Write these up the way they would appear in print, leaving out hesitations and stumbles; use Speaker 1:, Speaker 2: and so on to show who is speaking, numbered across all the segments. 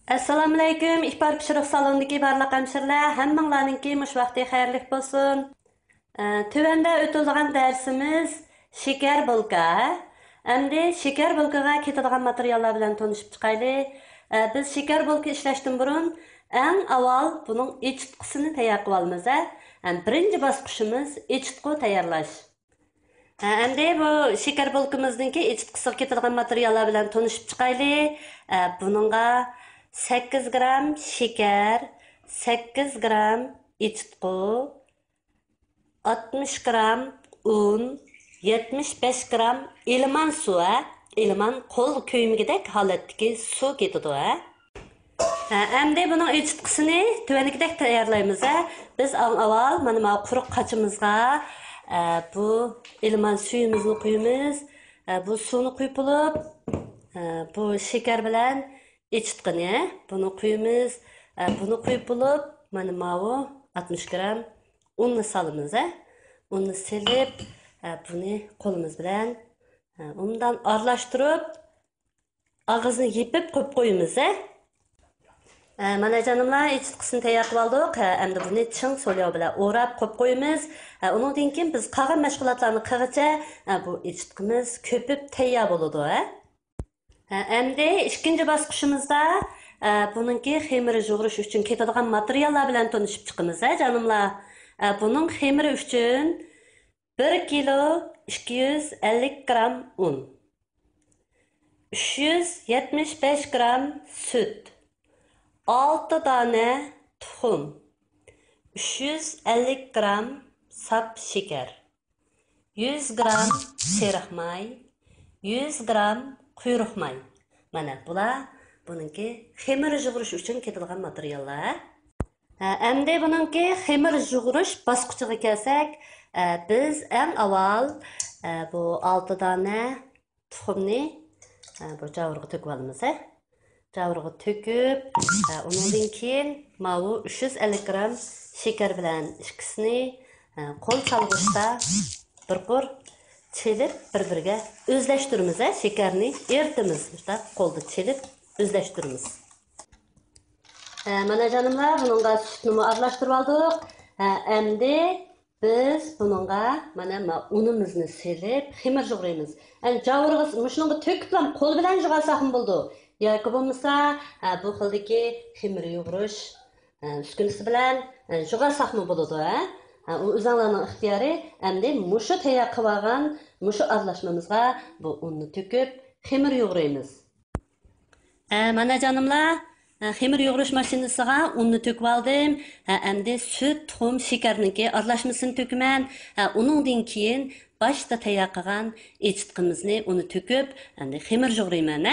Speaker 1: Assalomu alaykum. İhbar pişiriq salonidagi barliq hamshirlar, hammanglarninki mush vaqti xayrli bo'lsin. Tövəndə ötüldiğən dərsimiz şeker bulka. Əmdi şeker bulkaga ketadigan materiallar bilan tanışıp çıqaylı. Biz şeker bulka işləşdən burun ən avval bunun echitqisini tayyor qilib olamiz. Birinci basqışımız echitqi tayyorlash. Əmdi bu şeker bulkamızdaki echitqisiga ketadigan materiallar bilan tanışıp çıqaylı. Bununla 8 gram şeker, 8 gram echitqi, 60 gram un, 75 gram ilman suvi, ilman qo'l ko'ymigidek holatdagi suv ketadi. Endi buning echitqisini tuvandagidek tayyorlaymiz. Biz avval mana bu quruq qachimizga bu ilman suyimizni quyamiz. Bu suvni quyib olib, bu shakar bilan echitqini buni quyamiz. Buni quyib olib, mana bu 60 gram unni solamiz. Unni silib, buni qo'limiz bilan undan aralashtirib, og'izni yepib qo'yib qo'yamiz. Mana canımlar echitqisini tayyor qilib oldik. Endi buni ching so'lyoq bilan o'rab qo'yib qo'yamiz. Undan keyin biz qolgan mashg'ulotlarni qilgacha bu echitqimiz ko'pib tayyor bo'ladi. Endi ikkinchi bosqichimizda buningki xemiri yug'irish uchun ketadigan materiallar bilan tanishib chiqamiz, canımlar. Bunun xemiri uchun 1 kilo 250 gram un, 375 gram süt, 6 tane tuxum, 350 gram sap şeker, 100 gram seriq may, 100 gram quyruq may. Mana bular buningki xemir yug'irish uchun ketadigan materiallar. Endi buningki xemir yug'irish bosqichiga kelsak, biz eng avval bu 6 tane tuxumni bu javurga to'kib olamiz. Javurga to'kib, undan keyin bu 350 gram shakar bilan ikkisini qo'l chalg'ishda bir qur chelib bir-biriga o'zlashtiramiz. Shakarni eritamiz, qo'lda chelib o'zlashtiramiz. Mana canımlar, bununla sütünü aralashtirib oldik. Endi biz bununla mana unimizni silib, xemir yug'raymiz. Javurga shunga to'kib qo'l bilan yug'alsaqmi bo'ldi. Yoki bo'lmasa, bu xildagi xemir yug'irish uskunasi bilan yug'alsaqmi bo'ladi. U o'zingizning ixtiyori. Endi mushu tayyor qilib olgan mushu aralashmamizga bu unni to'kib xemir yug'raymiz. Mana canımlar, xemir yug'irish mashinasiga unni to'kib oldim. Endi süt, tuxum, shakarniki aralashmasini to'kaman. Undan keyin boshda tayyor qilgan echitqimizni uni to'kib, endi xemir yug'rayman.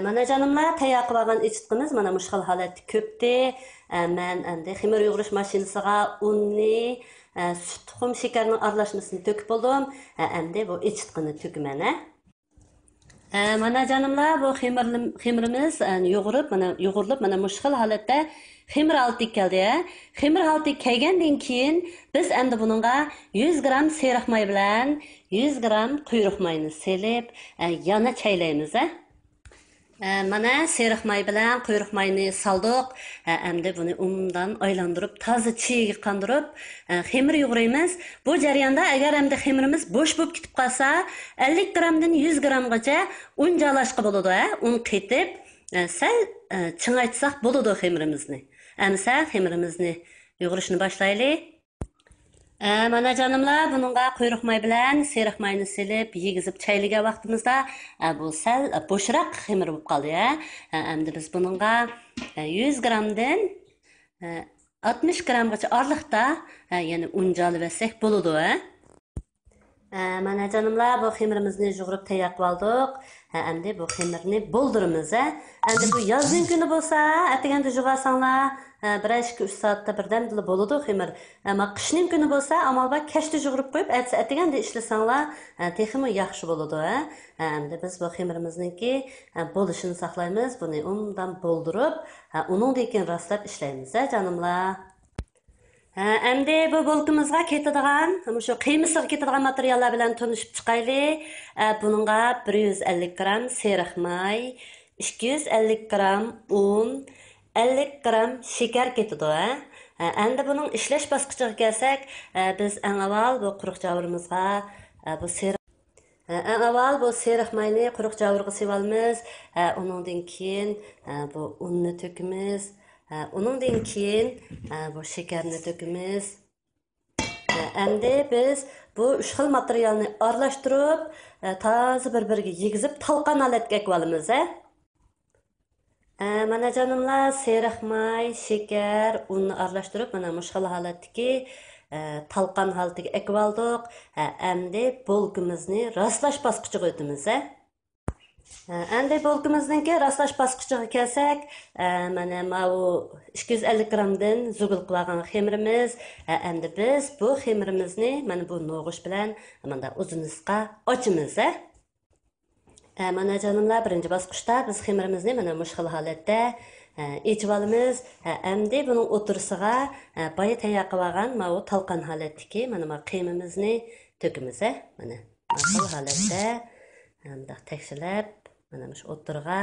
Speaker 1: Mana canımlar, tayyor qilib olgan echitqimiz mana bu xil holatda ko'pdi. Men endi xemir yug'irish mashinasiga unni, süt, tuxum, shakarning aralashmasini to'kib oldim. Endi bu echitqini to'kaman. Mana canımlar, bu xemirimiz yoğurilib, mana bu xil holatda xemir olib keldi. Xemir olib kelgandan keyin biz endi buningga 100 gram seriq may bilan 100 gram quyruq mayni selib, yana chaylaymiz. Mana seriq may bilan quyruq mayni soldik. Endi buni undan aylantirib, toza chiyiga qandirib, xemir yug'raymiz. Bu jarayonda agar endi xemirimiz bo'sh bo'lib ketib qolsa, 50 gramdan 100 gramgacha un jalashqa bo'ladi. Un qetib, sal chingaytsak bo'ladi xemirimizni. Endi xemirimizni yug'irishni boshlaylik. Mana canımlar, bununla quyruq may bilan seriq mayni silib, yegizib chaylagan vaqtimizda bu sal bo'shroq xemir bo'lib qoldi. Endi biz bununla 100 gramdan 60 gramgacha oraliqda yana un jalib etsak bo'ladi. Mana canımlar, bu xemirimizni yug'irib tayyor qilib oldik. Endi bu xemirni bo'ldiramiz. Endi bu yozning kuni bo'lsa, ataganda yug'asanglar, 1-2-3 soatda birdamdila bo'ladi xemir. Ammo qishning kuni bo'lsa, amalda kashda yug'irib qo'yib, ataganda ishlasanglar, texmi yaxshi bo'ladi. Endi biz bu xemirimizningki bo'lishini saqlaymiz. Buni undan bo'ldirib, undan keyin rastlab ishlaymiz, canımlar. Endi bu bulkimizga ketadigan, shu qiymasiga ketadigan materiallar bilan tanishib chiqaylik. Buningga 150 gram seriq may, 250 gram un, 50 gram şeker ketidi. Endi buning ishlash bosqichiga kelsak, biz eng avval bu quruq javrimizga bu seriq mayni quruq javurga sepamiz. Uningdan keyin bu unni to'kamiz. Uningdan keyin bu shakarni to'kamiz. Endi biz bu uch xil materialni aralashtirib, toza bir-biriga yegizib, talqon holatga olamiz. Mana canımlar, seriq may, şeker, unni aralashtirib, mana mush xil holatdagi talqon holatiga ekib oldik. Endi bulkimizni rastlash bosqichiga o'tamiz. Endi bulkimizningki rastlash bosqichiga kelsak, mana bu 250 gramdan zugul qilib olgan xemirimiz. Endi biz bu xemirimizni mana bu no'g'ish bilan mana uzunizga ochamiz. Mana canımlar, birinchi bosqichda biz xemirimizni mana mush xil holatda ichib olamiz. Endi buning o'tirisiga boya tayyor qilib olgan bu talqon holatdagi mana bu qiymimizni to'kamiz. Mana bu holatda bundoq tekshirib, mana shu o'tirga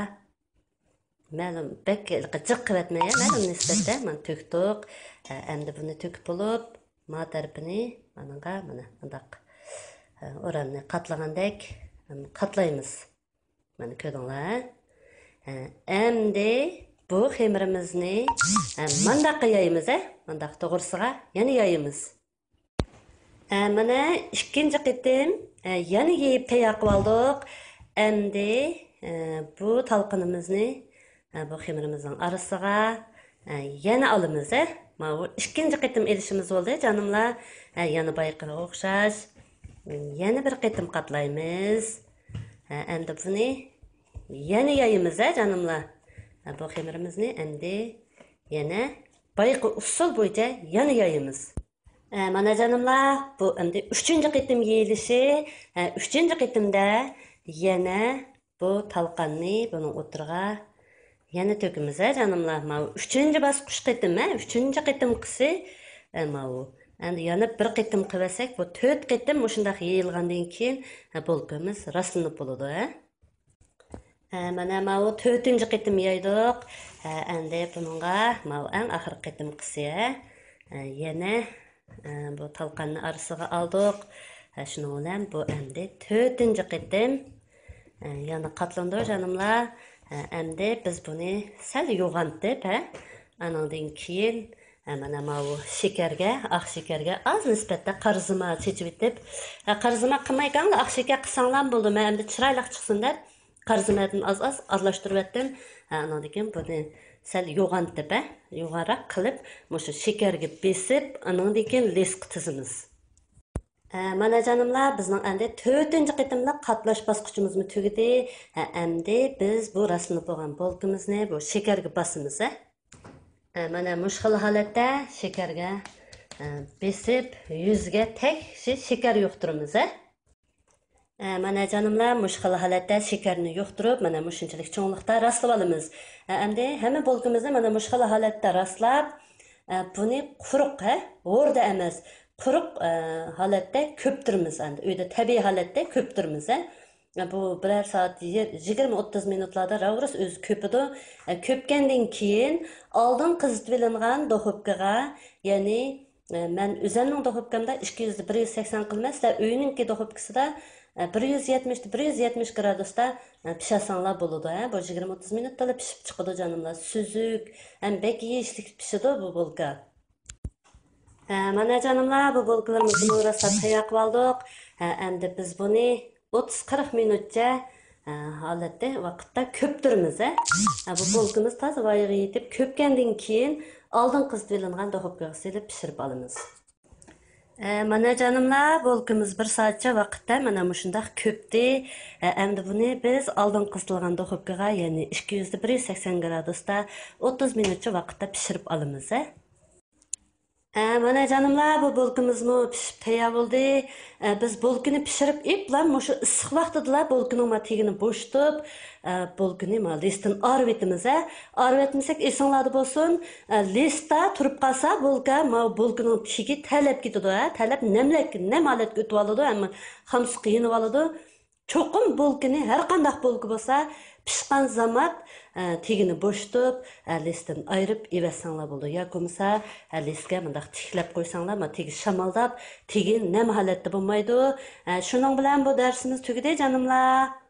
Speaker 1: ma'lum bek jiq qilatmay, ma'lum nisbatda mana to'kdik. Endi buni to'kib bo'lib, ma tarafini mana bundoq o'ramni qatlagandek qatlaymiz. Mana ko'rdinglar. Endi bu xemirimizni mandaq yayimiz, mandaq to'g'risiga yana yayimiz. Mana ikkinchi qitim yana yeyib tayyor qilib oldik. Endi bu talqinimizni bu xemirimizning arasiga yana olamiz. Mana bu ikkinchi qitim elishimiz bo'ldi, canımlar. Yana bayqaga o'xshash. Yana bir qitim qatlaymiz. Endi buni yana yayimiz, canımlar. Bu xemirimizni endi yana bayqi usul bo'yicha yana yayimiz. Mana canımlar, bu endi 3-chi qitim yeyilishi. 3-chi qitimda yana bu talqonni buning o'tirga yana to'kamiz, canımlar. Mana 3-chi bosqich qitim, 3-chi qitim qisi mana bu. Endi yana bir qitim qilsak, bu 4 qitim shunday yeyilgandan keyin bulkamiz rastlanib bo'ladi. Mana bu 4-chi qitim yaydik. Endi buningga mana eng oxirgi qitim qisi. Yana bu talqonni arasiga oldik. Shuning bilan bu endi 4-chi qitim yana qatlandi, canımlar. Endi biz buni sal yo'g'antib, anandan keyin mana bu shakarga, oq shakarga az nisbatda qarzima chechib etib, qarzima qilmaygan, oq shakar qilsanglar bo'ldi. Men endi chiroyli chiqsin deb qarzimadan az aralashtirib etdim. Anandan keyin buni sal yo'g'antib, yo'g'aroq qilib, mushu shakarga besib, anandan keyin lesk tizimiz. Mana canımlar, bizning endi 4-chi qitimda qatlash bosqichimizni tugadi. Endi biz bu rastlanib bo'lgan bulkimizni bu shakarga bosamiz. Mana mush xil holatda shakarga besib, yuzga tek shakar yo'qtiramiz. Mana canımlar, mush xil holatda shakarni yo'qtirib, mana mushunchalik cho'ngliqda rastlab olamiz. Endi hamma bulkimizni mana mush xil holatda rastlab, buni quruq, o'rda emas, quruq holatda ko'ptiramiz. Endi uyda tabiiy holatda ko'ptiramiz. Bu birer saat 20-30 minutlarda ravris o'zi ko'pidi. Ko'pgandan keyin oldin qizitib olingan duxovkaga, ya'ni men o'zimning duxovkamda 200-180 qilmasda, uyninki duxovkasida 170 gradusda pishasanglar bo'ladi. Bu 20-30 minutda pishib chiqadi, canımlar. Suzuk, ham bek yeyishlik pishadi bu bulka. Mana canımlar, bu bulkalarimizni rastlab tayyor qilib oldik. Endi biz buni 30-40 minutcha holatda vaqtda ko'ptiramiz. Bu bulkamiz toza voyaga yetib ko'pgandan keyin oldin qizitib olingan duxovkaga solib pishirib olamiz. Mana canımlar, bulkamiz 1 soatcha vaqtda mana shunday ko'pdi. Endi buni biz oldin qizitilgan duxovkaga, ya'ni 200-180 gradusda 30 minutcha vaqtda pishirib olamiz. Mana canımlar, bu bulkimizmi pishib tayyor bo'ldi. Biz bulkini pishirib eplam, shu issiq vaqtida bulkining tegini bo'shtib, bulkini listdan arib etamiz. Arib etmasak esinglarda bo'lsin, listda turib qolsa bulkining tegi talab ketadi. Talab nem holatga o'tib oladi, ammo xamsi qiynab oladi. Cho'qim bulkini har qanday bulki bo'lsa, pishqan zamat tegini bo'shtib, listdan ayırıp evetsanglar bo'ldi. Yoki bo'lmasa listga mundaq tiklab qo'ysanglar, tegi shamaldab, tegi nam holatda bo'lmaydi. Shuning bilan bu darsimiz tugadi, jonimlar.